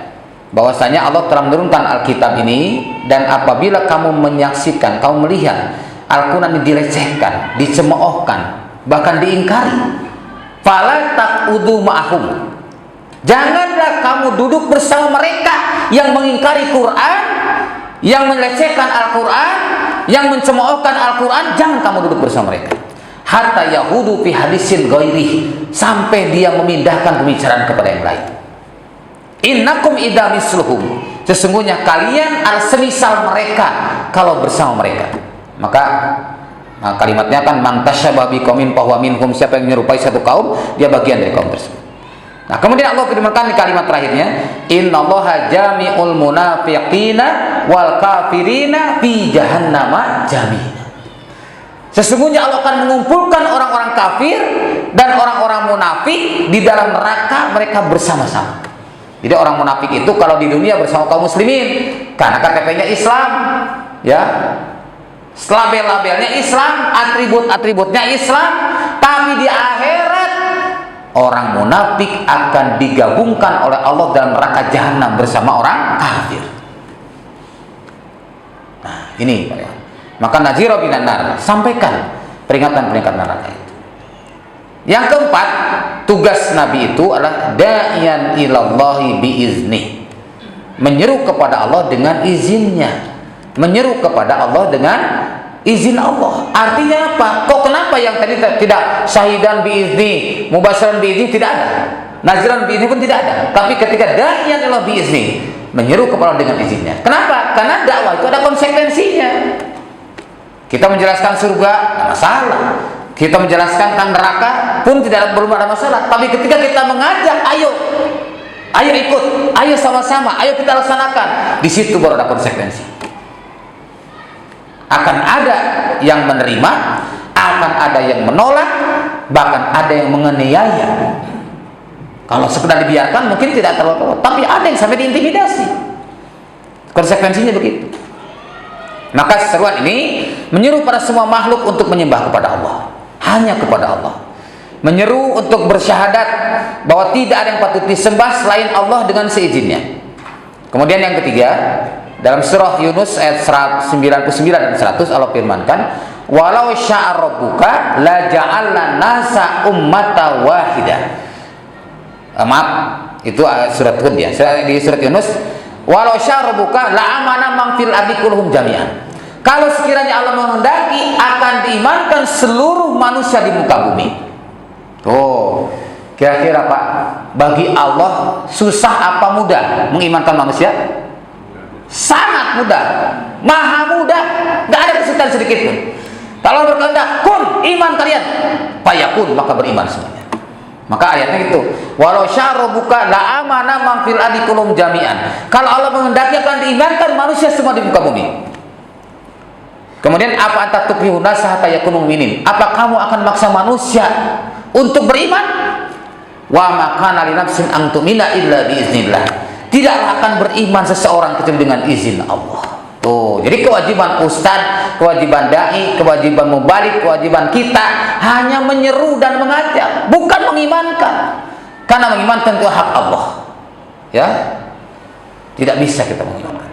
bahwasanya Allah telah menurunkan Alkitab ini, dan apabila kamu menyaksikan, kamu melihat Al-Quran ini dilecehkan, dicemoohkan, bahkan diingkari, fala taqudu ma'ahum, janganlah kamu duduk bersama mereka yang mengingkari Quran, yang melecehkan Al-Quran, yang mencemoohkan Al-Quran. Jangan kamu duduk bersama mereka hatta yahudu fi hadisin ghairih, sampai dia memindahkan pembicaraan kepada yang lain. Innakum idza misluhum, sesungguhnya kalian semisal mereka kalau bersama mereka. Maka kalimatnya kan man tasyabbaha biqaumin fahuwa minhum, siapa yang menyerupai satu kaum, dia bagian dari kaum tersebut. Nah, kemudian Allah firmankan di kalimat terakhirnya, innallaha jami'ul munafiqina wal kafirina fi jahannama jami'a. Sesungguhnya Allah akan mengumpulkan orang-orang kafir dan orang-orang munafik di dalam neraka mereka bersama-sama. Jadi orang munafik itu kalau di dunia bersama kaum muslimin karena KTP-nya Islam, ya, label-labelnya Islam, atribut-atributnya Islam, tapi di akhirat orang munafik akan digabungkan oleh Allah dalam neraka jahanam bersama orang kafir. Nah, ini maka nazira minan nar, sampaikan peringatan-peringatan neraka itu. Yang keempat, tugas Nabi itu adalah da'iyan ilallahi biizni, menyeru kepada Allah dengan izinnya, menyeru kepada Allah dengan izin Allah. Artinya apa? Kok kenapa yang tadi tidak syahidan biizni, mubasyiran biizni tidak ada, naziran biizni pun tidak ada, tapi ketika da'iyan ilallahi biizni, menyeru kepada Allah dengan izinnya. Kenapa? Karena dakwah itu ada konsekuensinya. Kita menjelaskan surga, tidak masalah. Kita menjelaskan tentang neraka pun belum ada masalah. Tapi ketika kita mengajak, ayo ikut, ayo sama-sama, ayo kita laksanakan, di situ baru ada konsekuensi. Akan ada yang menerima, akan ada yang menolak, bahkan ada yang menganiaya. Kalau sekedar dibiarkan mungkin tidak terlalu, tapi ada yang sampai diintimidasi. Konsekuensinya begitu. Maka seruan ini menyeru pada semua makhluk untuk menyembah kepada Allah, hanya kepada Allah. Menyeru untuk bersyahadat bahwa tidak ada yang patut disembah selain Allah dengan seizinnya. Kemudian yang ketiga, dalam surah Yunus ayat 99 dan 100 Allah firmankan, walau syaa rabbuka la ja'alna nasa ummata wahidah. Maaf, itu surat Hud ya. Di surat Yunus, walau syaa rabbuka la amana man fil ardi kulluhum jami'an. Kalau sekiranya Allah menghendaki, akan diimankan seluruh manusia di muka bumi. Tuh, kira-kira Pak, bagi Allah susah apa mudah mengimankan manusia? Sangat mudah, maha mudah, nggak ada kesulitan sedikit pun. Kalau berkehendak, kun iman kalian, fayakun, maka beriman semuanya. Maka ayatnya itu, walau sya'robuka la amana man fil ardi kulluhum jami'an. Kalau Allah menghendaki akan diimankan manusia semua di muka bumi. Kemudian apa anta tukrihun nasa hatta yakunu mu'minin? Apa kamu akan maksa manusia untuk beriman? Wa ma kana li nafsin an tu'mina illa biiznillah. Tidaklah akan beriman seseorang kecuali dengan izin Allah. Tuh, jadi kewajiban ustaz, kewajiban dai, kewajiban mubalik, kewajiban kita hanya menyeru dan mengajak, bukan mengimankan. Karena mengimankan itu hak Allah. Ya. Tidak bisa kita mengimankan.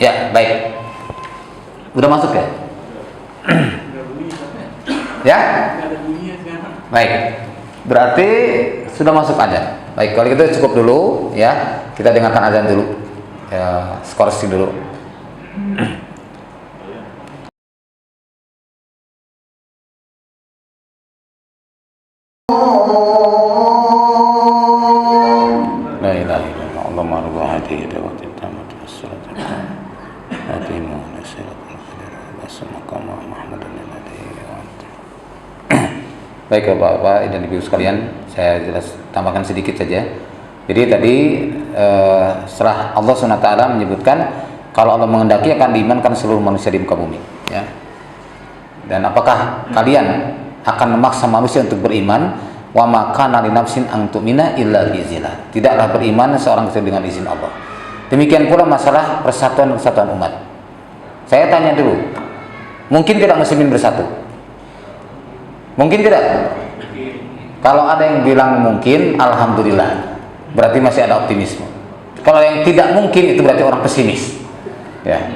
Ya, baik. Udah masuk ya? Ya? Baik. Berarti sudah masuk azan. Baik, kalau gitu cukup dulu ya. Kita dengarkan azan dulu. Ya, skorsi dulu. La ilaha illallah Allahumma rabb hadhihi da'wati tammati was-salatu wassalamu Baik Bapak-Bapak dan Ibu sekalian, saya tambahkan sedikit saja. Jadi tadi setelah Allah SWT menyebutkan kalau Allah menghendaki akan diimankan seluruh manusia di muka bumi. Ya. Dan apakah kalian akan memaksa manusia untuk beriman? Wa ma kana li nafsin an tu'mina illa biiznillah. Tidaklah beriman seorang kecuali dengan izin Allah. Demikian pula masalah persatuan umat. Saya tanya dulu, mungkin tidak muslimin bersatu? Mungkin tidak? Kalau ada yang bilang mungkin, alhamdulillah, berarti masih ada optimisme. Kalau yang tidak mungkin, itu berarti orang pesimis. Ya.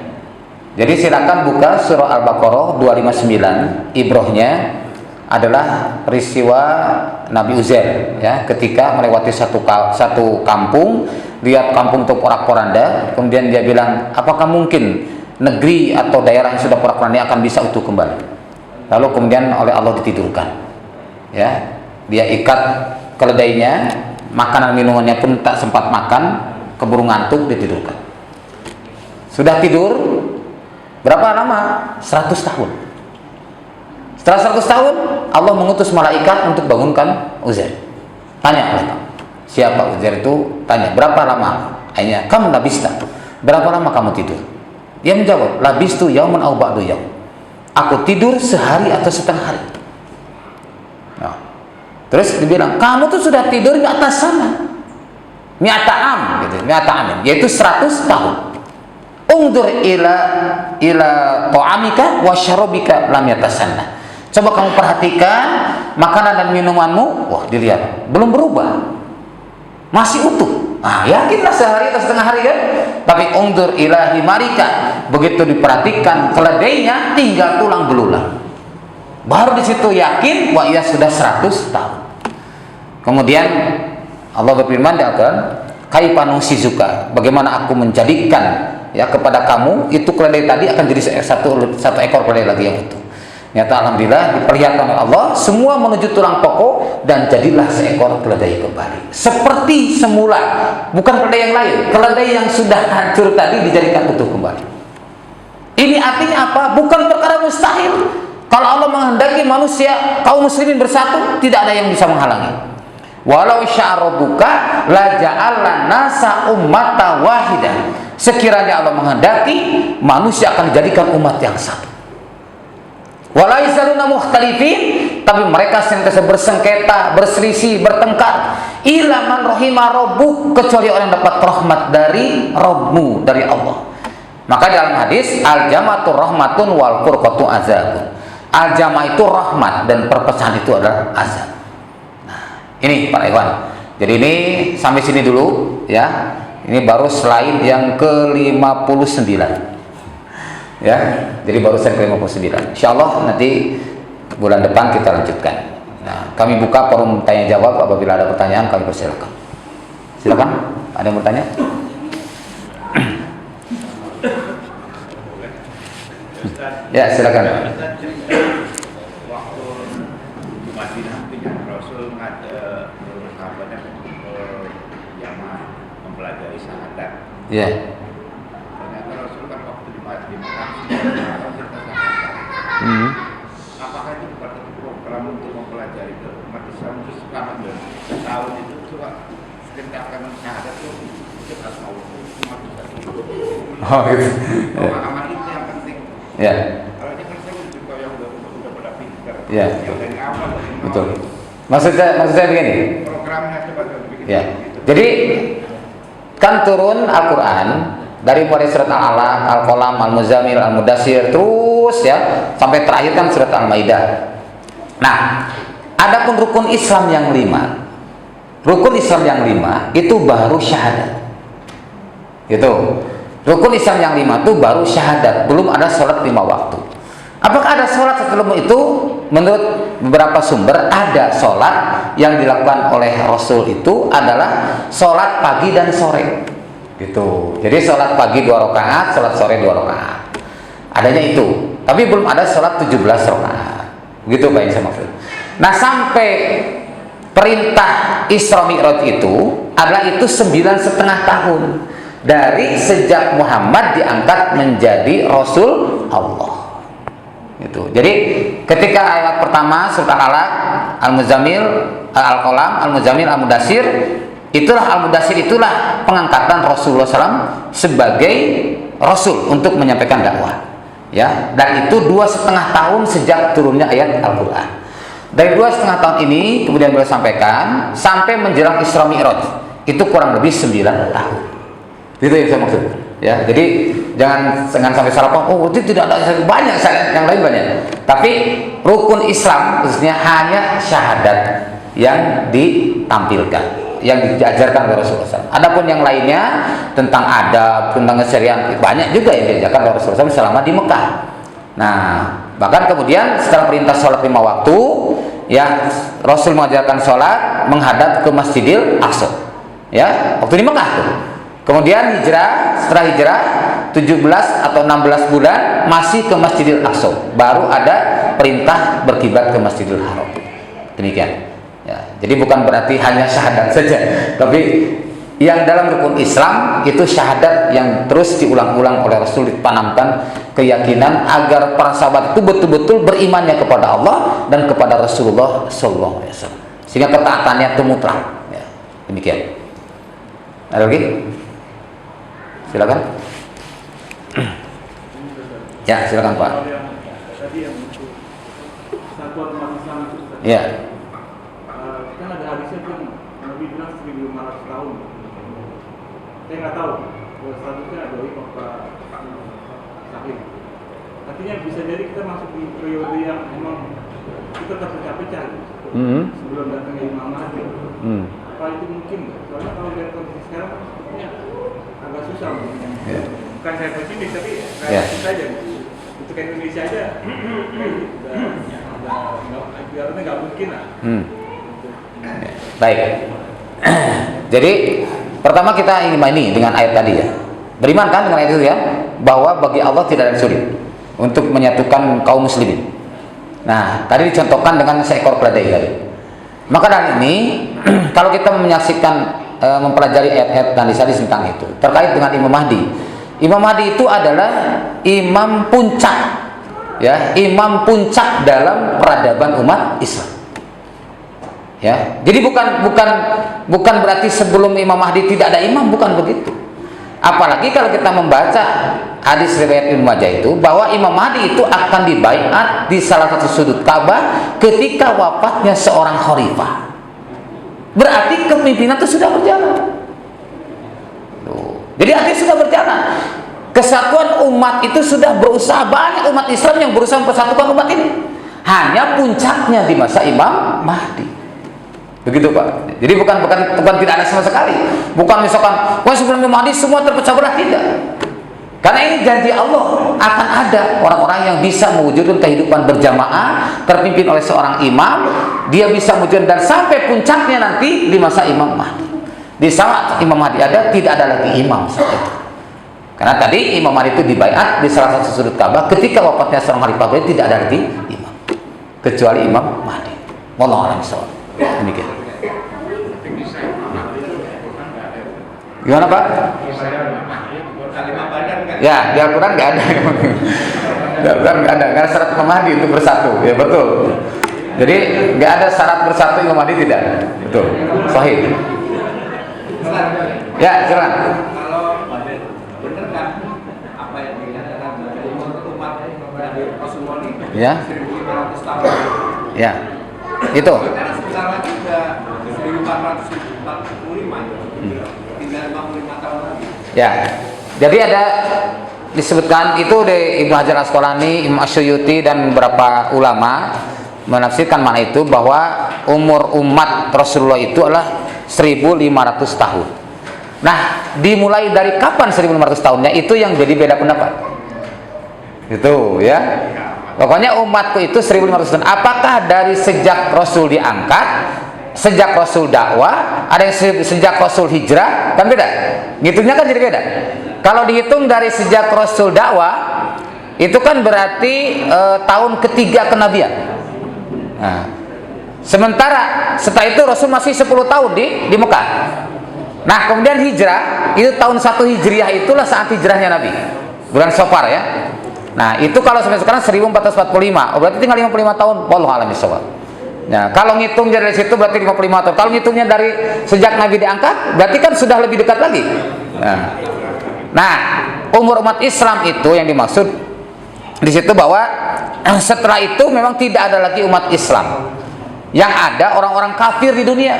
Jadi silakan buka surah Al-Baqarah 259. Ibrohnya adalah peristiwa Nabi Uzair, ya, ketika melewati satu kampung, lihat kampung itu porak-poranda, kemudian dia bilang, apakah mungkin negeri atau daerah yang sudah porak-poranda akan bisa utuh kembali? Lalu kemudian oleh Allah ditidurkan, ya, dia ikat keledainya, makanan minumannya pun tak sempat makan, keburu ngantuk, ditidurkan. Sudah tidur berapa lama? 100 tahun. Setelah 100 tahun, Allah mengutus malaikat untuk bangunkan Uzair. Tanya mereka, siapa Uzair itu? Tanya, berapa lama? Akhirnya, kamu labista, berapa lama kamu tidur? Dia menjawab, labistu yauman au ba'du yaum. Aku tidur sehari atau setengah hari. Nah, terus dibilang, kamu tuh sudah tidur di atas sana. Mi'ata am, gitu, mi'ata amin, yaitu 100 tahun. Ungdur ila ta'amika wa syarabika lam yatasanna. Coba kamu perhatikan makanan dan minumanmu, wah dilihat belum berubah, masih utuh. Nah, yakinlah sehari atau setengah hari kan? Tapi ungdur ila himarika, begitu diperhatikan keledainya tinggal tulang belulang. Baru di situ yakin, wah ia sudah 100 tahun. Kemudian Allah berfirman di Al-Quran, kaifa nusizuka, bagaimana aku menjadikan ya kepada kamu itu keledai tadi akan jadi satu ekor keledai lagi yang utuh. Nyata alhamdulillah diperlihatkan oleh Allah, semua menuju tulang pokok dan jadilah seekor keledai kembali seperti semula, bukan keledai yang lain, keledai yang sudah hancur tadi dijadikan utuh kembali. Ini artinya apa? Bukan perkara mustahil. Kalau Allah menghendaki manusia kaum muslimin bersatu, tidak ada yang bisa menghalangi. Walau sya'rabuka la ja'alna nasa ummata wahidah. Sekiranya Allah menghendaki, manusia akan dijadikan umat yang satu. Wala yazaluna mukhtalifin, tapi mereka senantiasa bersengketa, berselisih, bertengkar. Illa man rahima rabbuk, kecuali orang yang dapat rahmat dari Rabbmu, dari Allah. Maka dalam hadis, al-jamatu rahmatun wal furqatu azabun. Al-jama itu rahmat dan perpecahan itu adalah azab. Ini Pak Iwan. Jadi ini sampai sini dulu ya. Ini baru slide yang ke-59. Ya. Jadi baru slide ke-59. Insyaallah nanti bulan depan kita lanjutkan. Nah, kami buka forum tanya jawab, apabila ada pertanyaan kami persilakan. Silakan. Ada yang bertanya? Ya, silakan. Madinah dengan Rasul ngajak sahabatnya ke Yaman mempelajari syahadat. Iya. Ternyata Rasul kan waktu di Madinah cerita syahadat. Apakah itu bukan satu program untuk mempelajari ke umat Islam itu selama tahun itu coba ceritakan syahadat itu kita mau umat Islam itu. Oh gitu. Pemahaman itu yang penting. Ya. Kalau ini kan saya juga yang udah pada pintar. Ya. Dari awal. Betul. Maksudnya begini. Programnya coba bikin. Ya. Jadi kan turun Al-Quran dari mulai surat Al-Alaq, Al-Qalam, Al-Muzammil, Al-Mudassir terus ya sampai terakhir kan surat Al-Maidah. Nah, adapun rukun Islam yang 5. Rukun Islam yang 5 itu baru syahadat. Gitu. Rukun Islam yang 5 itu baru syahadat, belum ada sholat 5 waktu. Apakah ada sholat sebelum itu? Menurut beberapa sumber ada sholat yang dilakukan oleh Rasul itu adalah sholat pagi dan sore. Gitu. Jadi sholat pagi 2 rakaat, sholat sore 2 rakaat. Adanya itu. Tapi belum ada sholat 17 rakaat. Begitu Pak yang saya maksud. Nah sampai perintah Isra Mi'raj itu adalah itu 9,5 tahun dari sejak Muhammad diangkat menjadi Rasul Allah. Gitu. Jadi ketika ayat pertama surat Al-Alaq, Al-Muzammil, Al-Qalam, Al-Muzammil, Al-Mudassir, Al-Mudassir itulah pengangkatan Rasulullah SAW sebagai Rasul untuk menyampaikan dakwah. Ya, dan itu 2,5 tahun sejak turunnya ayat Al-Quran. Dari 2,5 tahun ini kemudian beliau sampaikan sampai menjelang Isra Mi'raj itu kurang lebih 9 tahun. Itu yang saya maksud. Ya, jadi jangan sampai salah paham. Oh, itu tidak ada banyak syariat yang lain banyak. Tapi rukun Islam khususnya hanya syahadat yang ditampilkan, yang diajarkan oleh Rasulullah SAW. Adapun yang lainnya tentang adab, tentang keserian banyak juga yang diajarkan oleh Rasulullah SAW selama di Mekah. Nah, bahkan kemudian setelah perintah sholat 5 waktu, ya Rasul mengajarkan sholat menghadap ke Masjidil Aqsa. Ya, waktu di Mekah tuh. Kemudian hijrah, setelah hijrah 17 atau 16 bulan masih ke Masjidil Aqsa. Baru ada perintah berkiblat ke Masjidil Haram. Demikian. Ya, jadi bukan berarti hanya syahadat saja, tapi yang dalam rukun Islam itu syahadat yang terus diulang-ulang oleh Rasul, ditanamkan keyakinan agar para sahabat itu betul-betul berimannya kepada Allah dan kepada Rasulullah SAW, sehingga ketaatannya itu mutlak. Ya, demikian. Ada lagi? Silakan. Ya, silakan Pak. Ya. Kan ada hadisnya kan Nabi bilang 1.500 tahun. Saya nggak tahu statusnya ada apa sahih. Artinya bisa jadi kita masuk di periode yang memang kita terpecah-pecah sebelum datangnya Imam Mahdi. Apa itu mungkin? Soalnya kalau lihat kondisi sekarang sepertinya agak susah. Bukan saya pesimis tapi realistis saja. Untuk Indonesia aja udah nggak mungkin lah. Baik. Jadi pertama kita ingin ini dengan ayat tadi ya. Beriman kan dengan ayat itu ya, bahwa bagi Allah tidak ada yang sulit untuk menyatukan kaum muslimin. Nah, tadi dicontohkan dengan seekor keledai tadi. Maka dari ini kalau kita menyaksikan mempelajari ayat-ayat dan hadis tentang itu terkait dengan Imam Mahdi. Imam Mahdi itu adalah imam puncak, ya, imam puncak dalam peradaban umat Islam. Ya, jadi bukan berarti sebelum Imam Mahdi tidak ada imam, bukan begitu. Apalagi kalau kita membaca hadis riwayat Ibnu Majah itu bahwa Imam Mahdi itu akan dibaiat di salah satu sudut Ka'bah ketika wafatnya seorang khalifah. Berarti kepemimpinan itu sudah berjalan. Jadi artinya sudah berjalan. Kesatuan umat itu sudah berusaha, banyak umat Islam yang berusaha mempersatukan umat ini. Hanya puncaknya di masa Imam Mahdi. Begitu Pak. Jadi bukan tidak ada sama sekali. Bukan misalkan, wah sebelum Imam Mahdi semua terpecah belah, tidak. Karena ini janji Allah, akan ada orang-orang yang bisa mewujudkan kehidupan berjamaah terpimpin oleh seorang imam. Dia bisa mewujudkan dan sampai puncaknya nanti di masa Imam Mahdi. Di saat Imam Mahdi ada, tidak ada lagi imam saat itu. Karena tadi Imam Mahdi itu dibaiat di salah satu sudut Ka'bah ketika wafatnya seorang khalifah, tidak ada lagi imam kecuali Imam Mahdi. Wallahu a'lam bishawab. Demikian. Gimana Pak? Ya, di Al-Quran nggak ada. Di Al-Quran nggak ada. Nggak ada syarat Imam Mahdi untuk bersatu. Ya betul. Jadi nggak ada syarat bersatu Imam Mahdi, tidak. Betul. Sahih. Ya, silakan. Kalau benar kan apa yang dikatakan umat dari Rasulullah ini Ya. 1.500 tahun. Ya. Itu. Karena sebentar lagi sudah 1.445 ya. Tinggal 55 tahun lagi. Ya. Jadi ada disebutkan itu di Ibnu Hajar Asqalani, Imam Asyuyuti dan beberapa ulama menafsirkan makna itu bahwa umur umat Rasulullah itu adalah 1.500 tahun. Nah, dimulai dari kapan 1.500 tahunnya itu yang jadi beda pendapat. Itu ya. Pokoknya umatku itu 1.500 tahun. Apakah dari sejak Rasul diangkat, sejak Rasul dakwah, ada yang sejak Rasul hijrah, kan beda. Ngitungnya kan jadi beda. Kalau dihitung dari sejak Rasul dakwah, itu kan berarti tahun ketiga kenabian. Nah, sementara setelah itu Rasul masih 10 tahun di Mekah. Nah, kemudian hijrah, itu tahun 1 Hijriah itulah saat hijrahnya Nabi. Bulan Safar ya. Nah, itu kalau sampai sekarang 1445. Oh, berarti tinggal 55 tahun. Wallahu a'lam bishawab. Nah, kalau ngitung dari situ berarti 55 tahun. Kalau ngitungnya dari sejak Nabi diangkat, berarti kan sudah lebih dekat lagi. Nah, umur umat Islam itu yang dimaksud di situ bahwa setelah itu memang tidak ada lagi umat Islam, yang ada orang-orang kafir di dunia,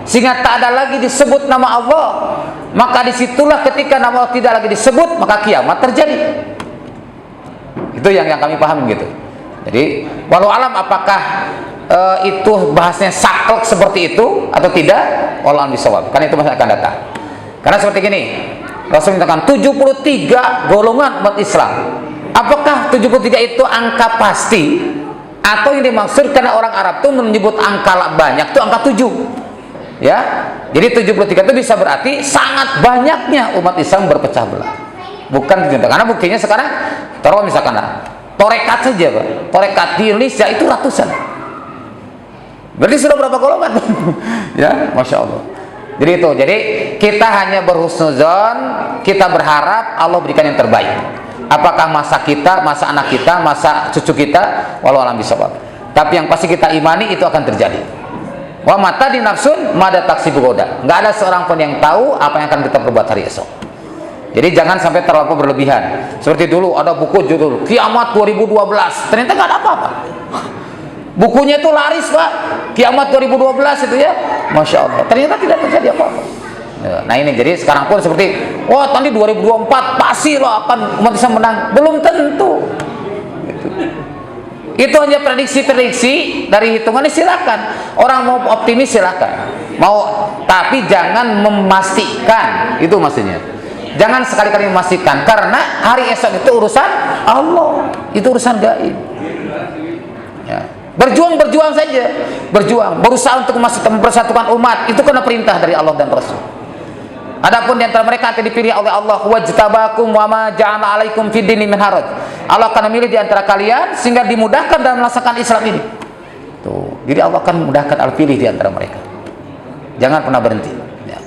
sehingga tak ada lagi disebut nama Allah. Maka disitulah ketika nama Allah tidak lagi disebut, maka kiamat terjadi. Itu yang kami paham gitu. Jadi walau alam apakah itu bahasnya saklek seperti itu atau tidak, walau alam bisawab, karena itu masih akan datang. Karena seperti gini, Rasul mengatakan 73 golongan umat Islam. Apakah 73 itu angka pasti, atau yang dimaksud karena orang Arab itu menyebut angka banyak itu angka 7 ya. Jadi 73 itu bisa berarti sangat banyaknya umat Islam berpecah belah, bukan 7. Karena buktinya sekarang taruh misalkan lah, torekat saja Pak, torekat di Indonesia itu ratusan. Berarti sudah berapa golongan? Ya, Masya Allah. Jadi itu, jadi kita hanya berhusnuzon, kita berharap Allah berikan yang terbaik. Apakah masa kita, masa anak kita, masa cucu kita, walau alam bisawab. Tapi yang pasti kita imani itu akan terjadi. Wa mata di nafsun mada taksibu goda. Nggak ada seorang pun yang tahu apa yang akan kita perbuat hari esok. Jadi jangan sampai terlalu berlebihan. Seperti dulu ada buku judul Kiamat 2012, ternyata nggak ada apa-apa. Bukunya itu laris Pak, Kiamat 2012 itu ya, Masya Allah, ternyata tidak terjadi apa-apa. Nah ini, jadi sekarang pun seperti, wah nanti 2024 pasti loh akan umat Islam menang. Belum tentu. Itu hanya prediksi-prediksi dari hitungannya, silakan. Orang mau optimis silakan. Mau, tapi jangan memastikan, itu maksudnya. Jangan sekali-kali memastikan, karena hari esok itu urusan Allah, itu urusan gaib. Ya. Berjuang saja, berjuang, berusaha untuk mempersatukan umat, itu karena perintah dari Allah dan Rasul. Adapun di antara mereka akan dipilih oleh Allah, wajtabakum wa ma ja'ala 'alaikum fid dini min haraj. Allah akan memilih di antara kalian sehingga dimudahkan dalam melaksanakan Islam ini. Tuh, jadi Allah akan memudahkan al-pilih di antara mereka. Jangan pernah berhenti. Ya.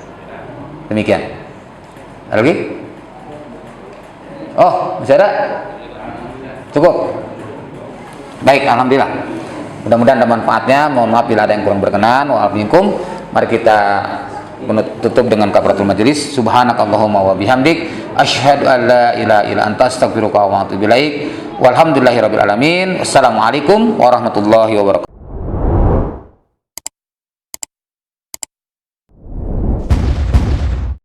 Demikian. Ada lagi? Oh, masih ada? Cukup. Baik, alhamdulillah. Mudah-mudahan ada manfaatnya. Mohon maaf bila ada yang kurang berkenan. Wa'alaikum. Mari kita tutup dengan kafaratul majelis. Subhanakallahumma wa bihamdik, asyhadu an la ilaha illa anta, astaghfiruka wa atubu ilaik. Walhamdulillahirabbil alamin. Wassalamualaikum warahmatullahi wabarakatuh.